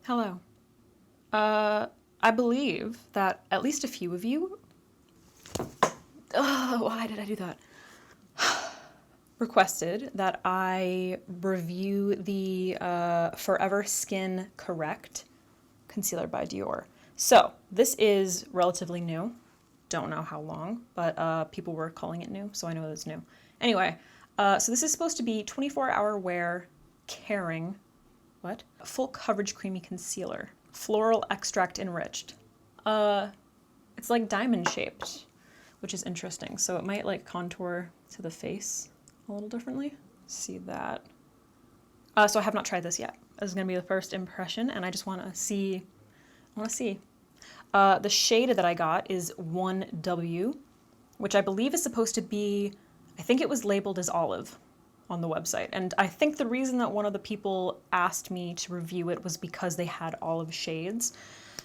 Hello. I believe that at least a few of you, why did I do that? Requested that I review the Forever Skin Correct concealer by Dior. So this is relatively new. Don't know how long, but people were calling it new, so I know it's new. Anyway, so this is supposed to be 24-hour wear, caring, what? Full coverage creamy concealer. Floral extract enriched. It's like diamond shaped, which is interesting. So it might like contour to the face a little differently. See that. So I have not tried this yet. This is gonna be the first impression, and I just wanna see, the shade that I got is 1W, which I believe is supposed to be, I think it was labeled as olive on the website. And I think the reason that one of the people asked me to review it was because they had olive shades.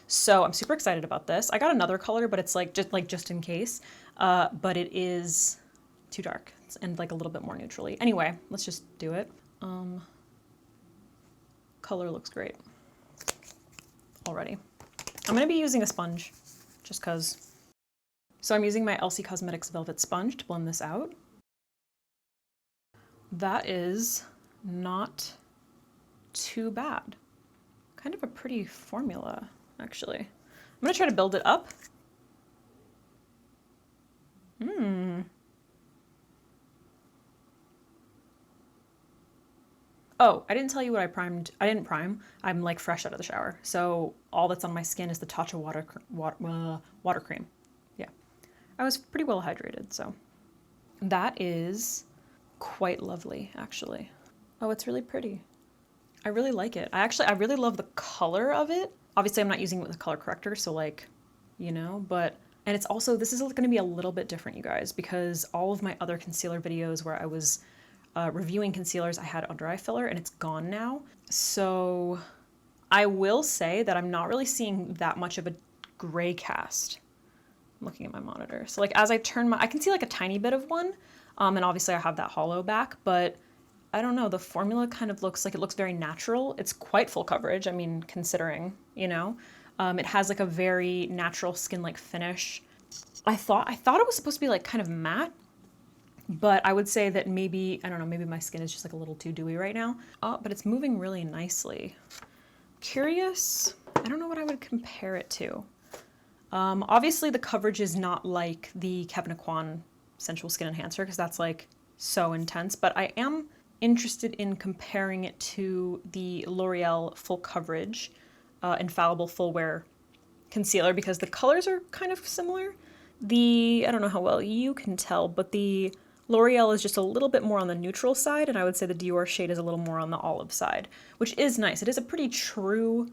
So I'm super excited about this. I got another color, but it's just in case. But it is too dark and like a little bit more neutrally. Anyway, let's just do it. Color looks great already. I'm gonna be using a sponge just cause. So I'm using my LC Cosmetics Velvet Sponge to blend this out. That is not too bad. Kind of a pretty formula, actually. I'm gonna try to build it up. Oh, I didn't tell you what I primed. I didn't prime. I'm like fresh out of the shower. So all that's on my skin is the Tatcha water cream. Yeah. I was pretty well hydrated, so. That is quite lovely, actually. Oh, it's really pretty. I really like it. I really love the color of it. Obviously, I'm not using it with a color corrector, so like, you know, but, and it's also, this is gonna be a little bit different, you guys, because all of my other concealer videos where I was reviewing concealers, I had under eye filler and it's gone now. So I will say that I'm not really seeing that much of a gray cast. I'm looking at my monitor. So like as I turn I can see like a tiny bit of one. And obviously I have that hollow back, but I don't know, the formula kind of looks like it looks very natural. It's quite full coverage, I mean, considering, you know. It has like a very natural skin-like finish. I thought it was supposed to be like kind of matte, but I would say that maybe, I don't know, maybe my skin is just like a little too dewy right now. Oh, but it's moving really nicely. Curious, I don't know what I would compare it to. Obviously the coverage is not like the Kevyn Aucoin Sensual Skin Enhancer because that's like so intense, but I am interested in comparing it to the L'Oreal Full Coverage Infallible Full Wear Concealer because the colors are kind of similar. I don't know how well you can tell, but the L'Oreal is just a little bit more on the neutral side, and I would say the Dior shade is a little more on the olive side, which is nice. It is a pretty true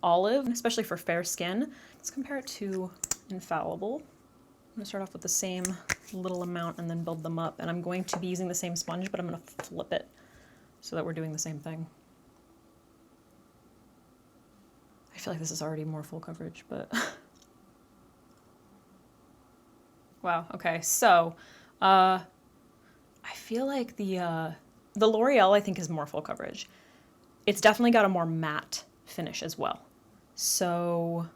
olive, especially for fair skin. Let's compare it to Infallible. I'm gonna start off with the same little amount and then build them up, and I'm going to be using the same sponge, but I'm gonna flip it so that we're doing the same thing. I feel like this is already more full coverage, but wow, okay, so I feel like the L'Oreal I think is more full coverage. It's definitely got a more matte finish as well. So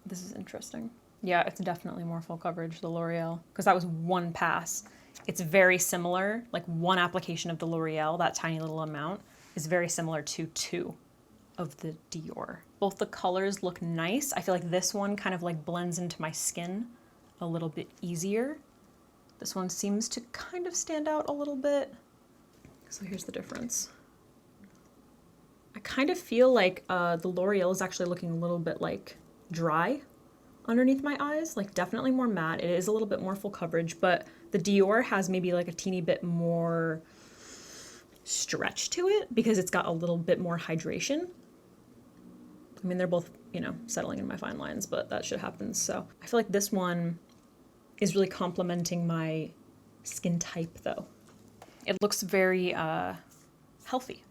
this is interesting. Yeah, it's definitely more full coverage, the L'Oreal, because that was one pass. It's very similar, like one application of the L'Oreal, that tiny little amount, is very similar to 2 of the Dior. Both the colors look nice. I feel like this one kind of like blends into my skin a little bit easier. This one seems to kind of stand out a little bit. So here's the difference. I kind of feel like the L'Oreal is actually looking a little bit like dry underneath my eyes, like definitely more matte. It is a little bit more full coverage, but the Dior has maybe like a teeny bit more stretch to it because it's got a little bit more hydration. I mean, they're both, you know, settling in my fine lines, but that shit happens. So I feel like this one is really complementing my skin type though. It looks very healthy.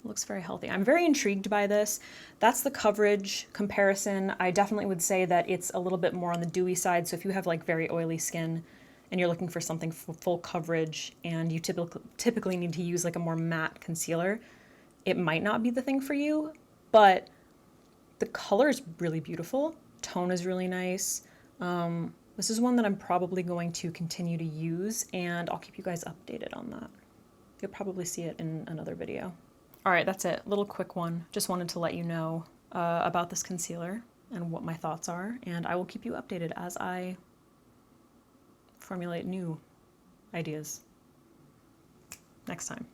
It looks very healthy. I'm very intrigued by this. That's the coverage comparison. I definitely would say that it's a little bit more on the dewy side. So if you have like very oily skin and you're looking for something full coverage and you typically need to use like a more matte concealer, it might not be the thing for you, but the color is really beautiful. Tone is really nice. This is one that I'm probably going to continue to use, and I'll keep you guys updated on that. You'll probably see it in another video. All right, that's it. Little quick one. Just wanted to let you know about this concealer and what my thoughts are, and I will keep you updated as I formulate new ideas next time.